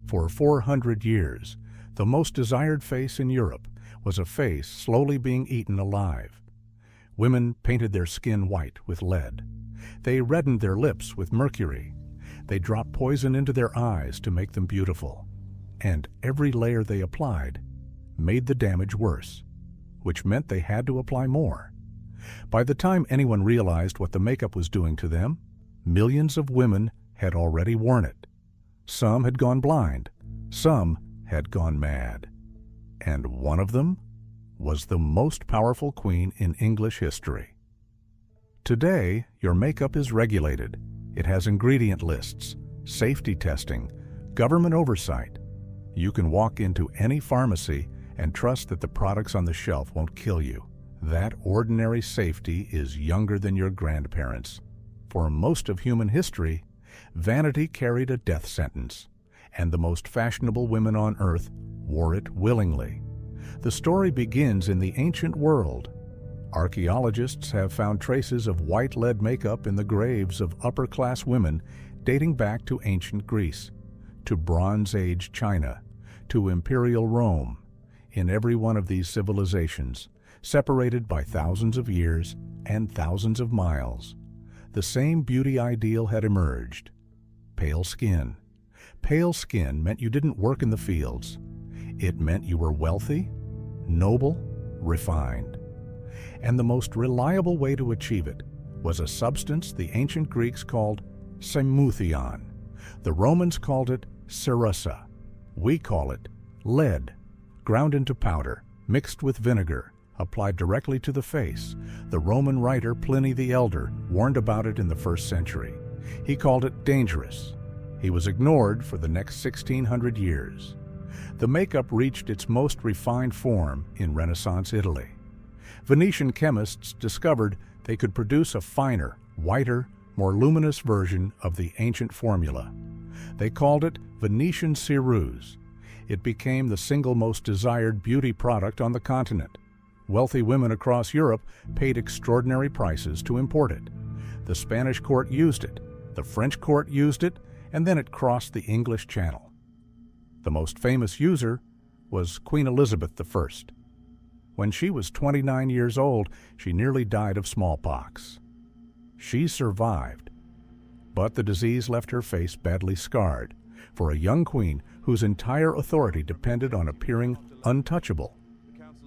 For 400 years, the most desired face in Europe was a face slowly being eaten alive. Women painted their skin white with lead. They reddened their lips with mercury. They dropped poison into their eyes to make them beautiful. And every layer they applied made the damage worse, which meant they had to apply more. By the time anyone realized what the makeup was doing to them, millions of women had already worn it. Some had gone blind, some had gone mad. And one of them was the most powerful queen in English history. Today, your makeup is regulated. It has ingredient lists, safety testing, government oversight. You can walk into any pharmacy and trust that the products on the shelf won't kill you. That ordinary safety is younger than your grandparents. For most of human history, vanity carried a death sentence, and the most fashionable women on earth wore it willingly. The story begins in the ancient world. Archaeologists have found traces of white lead makeup in the graves of upper-class women dating back to ancient Greece, to Bronze Age China, to Imperial Rome. In every one of these civilizations, separated by thousands of years and thousands of miles, the same beauty ideal had emerged: pale skin. Pale skin meant you didn't work in the fields. It meant you were wealthy, noble, refined. And the most reliable way to achieve it was a substance the ancient Greeks called semuthion. The Romans called it ceruse. We call it lead, ground into powder, mixed with vinegar, applied directly to the face. The Roman writer Pliny the Elder warned about it in the 1st century. He called it dangerous. He was ignored for the next 1600 years. The makeup reached its most refined form in Renaissance Italy. Venetian chemists discovered they could produce a finer, whiter, more luminous version of the ancient formula. They called it Venetian ceruse. It became the single most desired beauty product on the continent. Wealthy women across Europe paid extraordinary prices to import it. The Spanish court used it, the French court used it, and then it crossed the English Channel. The most famous user was Queen Elizabeth I. When she was 29 years old, she nearly died of smallpox. She survived, but the disease left her face badly scarred. For a young queen whose entire authority depended on appearing untouchable,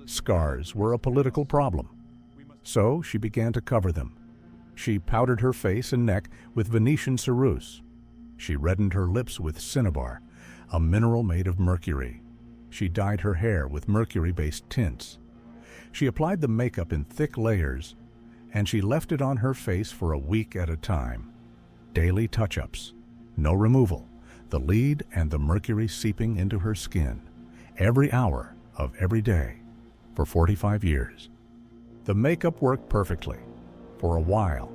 scars were a political problem. So she began to cover them. She powdered her face and neck with Venetian ceruse. She reddened her lips with cinnabar, a mineral made of mercury. She dyed her hair with mercury-based tints. She applied the makeup in thick layers, and she left it on her face for a week at a time. Daily touch-ups, no removal, the lead and the mercury seeping into her skin, every hour of every day, for 45 years. The makeup worked perfectly, for a while,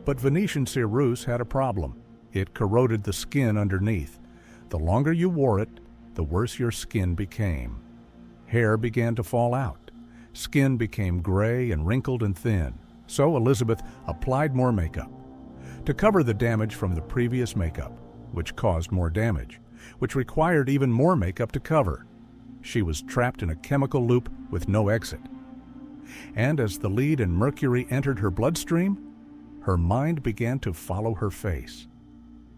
but Venetian ceruse had a problem. It corroded the skin underneath. The longer you wore it, the worse your skin became. Hair began to fall out. Skin became gray and wrinkled and thin. So Elizabeth applied more makeup to cover the damage from the previous makeup, which caused more damage, which required even more makeup to cover. She was trapped in a chemical loop with no exit. And as the lead and mercury entered her bloodstream, her mind began to follow her face.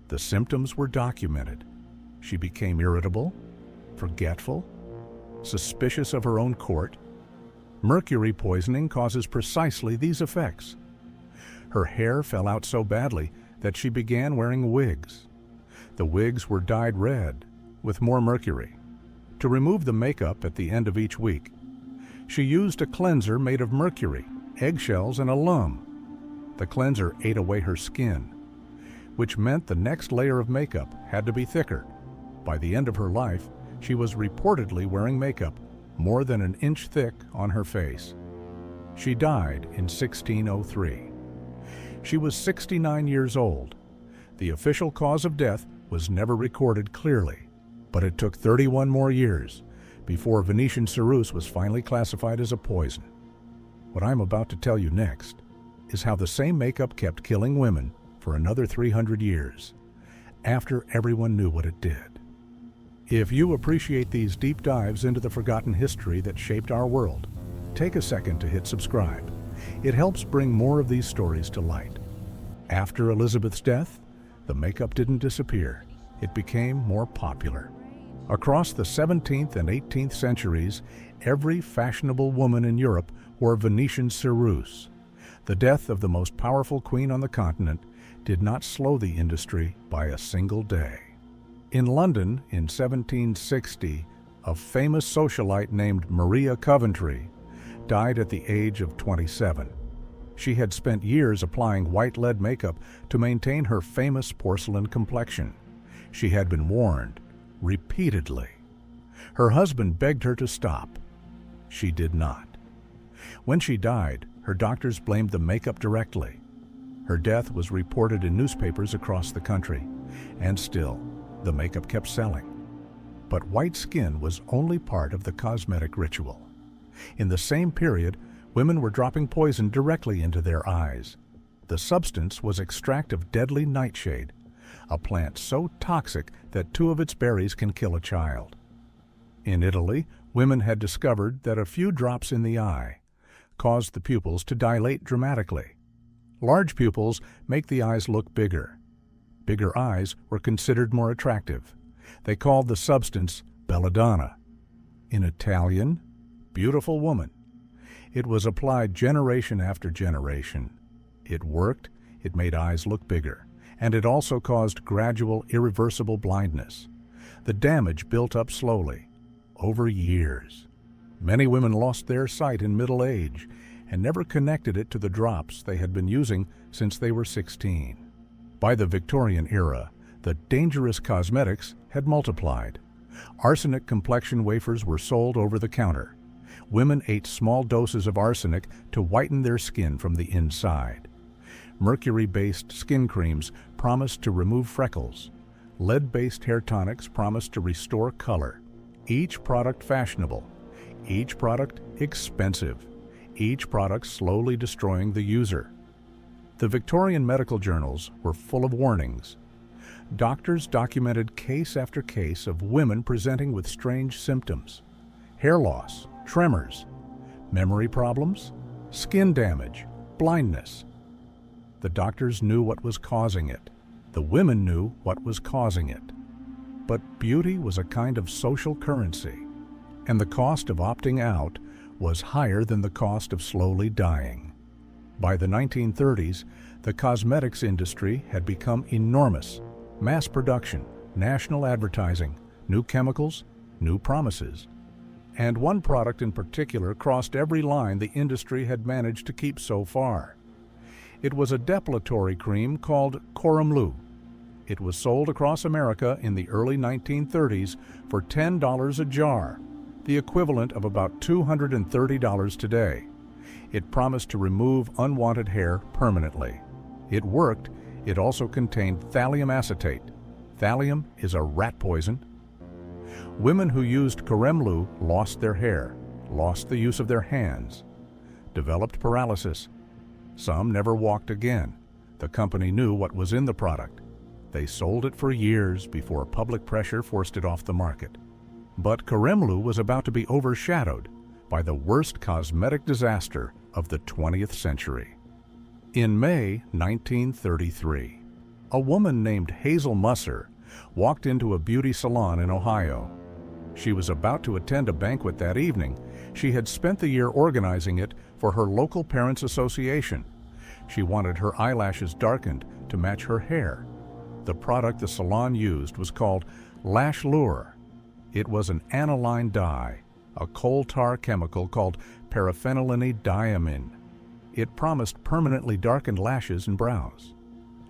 The symptoms were documented. She became irritable, forgetful, suspicious of her own court. Mercury poisoning causes precisely these effects. Her hair fell out so badly that she began wearing wigs. The wigs were dyed red with more mercury. To remove the makeup at the end of each week, she used a cleanser made of mercury, eggshells, and alum. The cleanser ate away her skin, which meant the next layer of makeup had to be thicker. By the end of her life, she was reportedly wearing makeup more than an inch thick on her face. She died in 1603. She was 69 years old. The official cause of death was never recorded clearly, but it took 31 more years before Venetian ceruse was finally classified as a poison. What I'm about to tell you next is how the same makeup kept killing women for another 300 years, after everyone knew what it did. If you appreciate these deep dives into the forgotten history that shaped our world, take a second to hit subscribe. It helps bring more of these stories to light. After Elizabeth's death, the makeup didn't disappear. It became more popular. Across the 17th and 18th centuries, every fashionable woman in Europe wore Venetian ceruse. The death of the most powerful queen on the continent did not slow the industry by a single day. In London in 1760, a famous socialite named Maria Coventry died at the age of 27. She had spent years applying white lead makeup to maintain her famous porcelain complexion. She had been warned repeatedly. Her husband begged her to stop. She did not. When she died, her doctors blamed the makeup directly. Her death was reported in newspapers across the country, and still, the makeup kept selling. But white skin was only part of the cosmetic ritual. In the same period, women were dropping poison directly into their eyes. The substance was extract of deadly nightshade, a plant so toxic that 2 of its berries can kill a child. In Italy, women had discovered that a few drops in the eye caused the pupils to dilate dramatically. Large pupils make the eyes look bigger. Bigger eyes were considered more attractive. They called the substance belladonna. In Italian, beautiful woman. It was applied generation after generation. It worked, it made eyes look bigger, and it also caused gradual, irreversible blindness. The damage built up slowly, over years. Many women lost their sight in middle age and never connected it to the drops they had been using since they were 16. By the Victorian era, the dangerous cosmetics had multiplied. Arsenic complexion wafers were sold over the counter. Women ate small doses of arsenic to whiten their skin from the inside. Mercury-based skin creams promised to remove freckles. Lead-based hair tonics promised to restore color. Each product fashionable, each product expensive, each product slowly destroying the user. The Victorian medical journals were full of warnings. Doctors documented case after case of women presenting with strange symptoms: hair loss, tremors, memory problems, skin damage, blindness. The doctors knew what was causing it. The women knew what was causing it. But beauty was a kind of social currency, and the cost of opting out was higher than the cost of slowly dying. By the 1930s, the cosmetics industry had become enormous. Mass production, national advertising, new chemicals, new promises. And one product in particular crossed every line the industry had managed to keep so far. It was a depilatory cream called corroded. It was sold across America in the early 1930s for $10 a jar, the equivalent of about $230 today. It promised to remove unwanted hair permanently. It worked. It also contained thallium acetate. Thallium is a rat poison. Women who used corroded lost their hair, lost the use of their hands, developed paralysis. Some never walked again. The company knew what was in the product. They sold it for years before public pressure forced it off the market. But corroded was about to be overshadowed by the worst cosmetic disaster of the 20th century. In May 1933, a woman named Hazel Musser walked into a beauty salon in Ohio. She was about to attend a banquet that evening. She had spent the year organizing it for her local parents' association. She wanted her eyelashes darkened to match her hair. The product the salon used was called Lash Lure. It was an aniline dye, a coal tar chemical called paraphenylenediamine. It promised permanently darkened lashes and brows.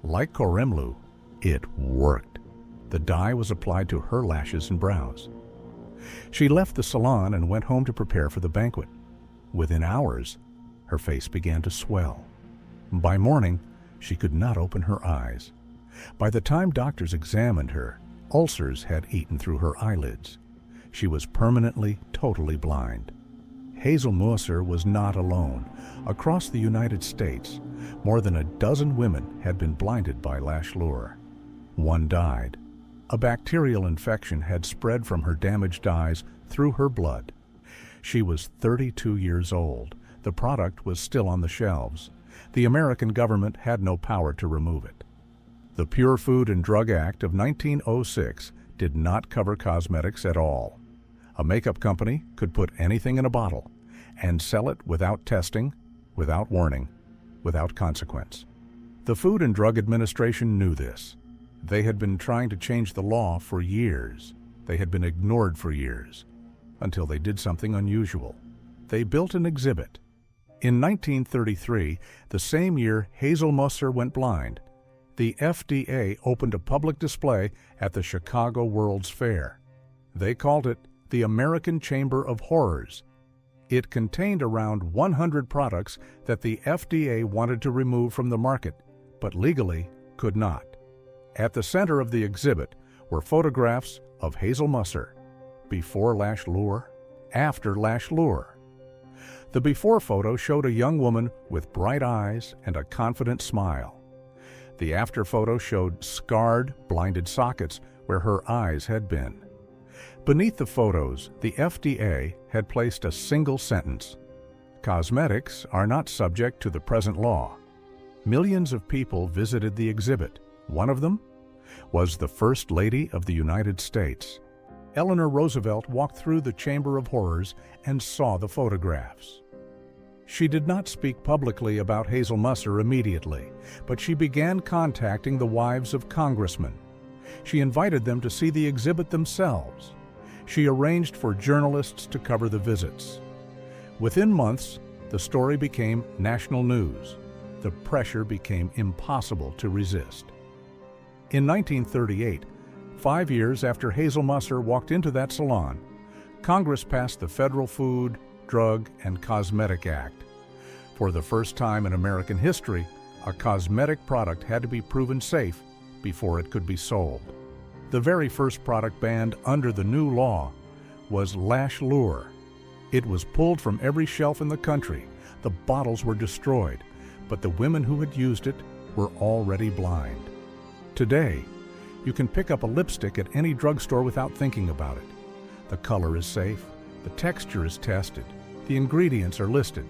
Like corroded, it worked. The dye was applied to her lashes and brows. She left the salon and went home to prepare for the banquet. Within hours, her face began to swell. By morning, she could not open her eyes. By the time doctors examined her, ulcers had eaten through her eyelids. She was permanently, totally blind. Hazel Musser was not alone. Across the United States, more than a dozen women had been blinded by Lash Lure. One died. A bacterial infection had spread from her damaged eyes through her blood. She was 32 years old. The product was still on the shelves. The American government had no power to remove it. The Pure Food and Drug Act of 1906 did not cover cosmetics at all. A makeup company could put anything in a bottle and sell it without testing, without warning, without consequence. The Food and Drug Administration knew this. They had been trying to change the law for years. They had been ignored for years, until they did something unusual. They built an exhibit. In 1933, the same year Hazel Musser went blind, the FDA opened a public display at the Chicago World's Fair. They called it the American Chamber of Horrors. It contained around 100 products that the FDA wanted to remove from the market, but legally could not. At the center of the exhibit were photographs of Hazel Musser, before Lash Lure, after Lash Lure. The before photo showed a young woman with bright eyes and a confident smile. The after photo showed scarred, blinded sockets where her eyes had been. Beneath the photos, the FDA had placed a single sentence: "Cosmetics are not subject to the present law." Millions of people visited the exhibit. One of them was the First Lady of the United States. Eleanor Roosevelt walked through the Chamber of Horrors and saw the photographs. She did not speak publicly about Hazel Musser immediately, but she began contacting the wives of congressmen. She invited them to see the exhibit themselves. She arranged for journalists to cover the visits. Within months, the story became national news. The pressure became impossible to resist. In 1938, 5 years after Hazel Musser walked into that salon, Congress passed the Federal Food, Drug, and Cosmetic Act. For the first time in American history, a cosmetic product had to be proven safe before it could be sold. The very first product banned under the new law was Lash Lure. It was pulled from every shelf in the country. The bottles were destroyed, but the women who had used it were already blind. Today, you can pick up a lipstick at any drugstore without thinking about it. The color is safe, the texture is tested, the ingredients are listed.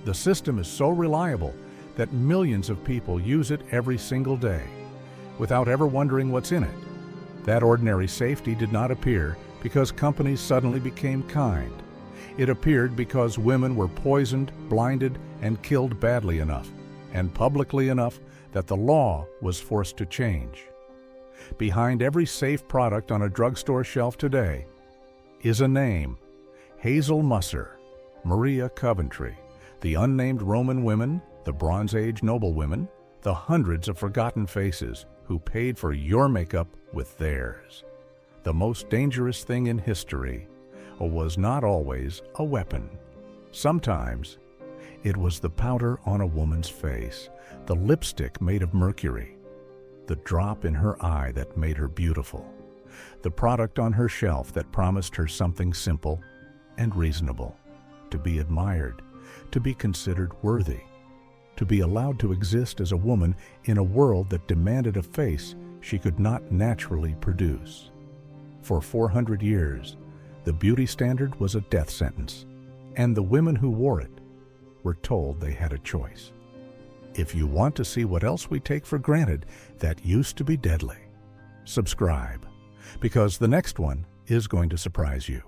The system is so reliable that millions of people use it every single day, without ever wondering what's in it. That ordinary safety did not appear because companies suddenly became kind. It appeared because women were poisoned, blinded, and killed badly enough, and publicly enough, that the law was forced to change. Behind every safe product on a drugstore shelf today is a name: Hazel Musser, Maria Coventry, the unnamed Roman women, the Bronze Age noblewomen, the hundreds of forgotten faces who paid for your makeup with theirs. The most dangerous thing in history was not always a weapon. Sometimes it was the powder on a woman's face, the lipstick made of mercury, the drop in her eye that made her beautiful, the product on her shelf that promised her something simple and reasonable: to be admired, to be considered worthy, to be allowed to exist as a woman in a world that demanded a face she could not naturally produce. For 400 years, the beauty standard was a death sentence, and the women who wore it were told they had a choice. If you want to see what else we take for granted that used to be deadly, subscribe, because the next one is going to surprise you.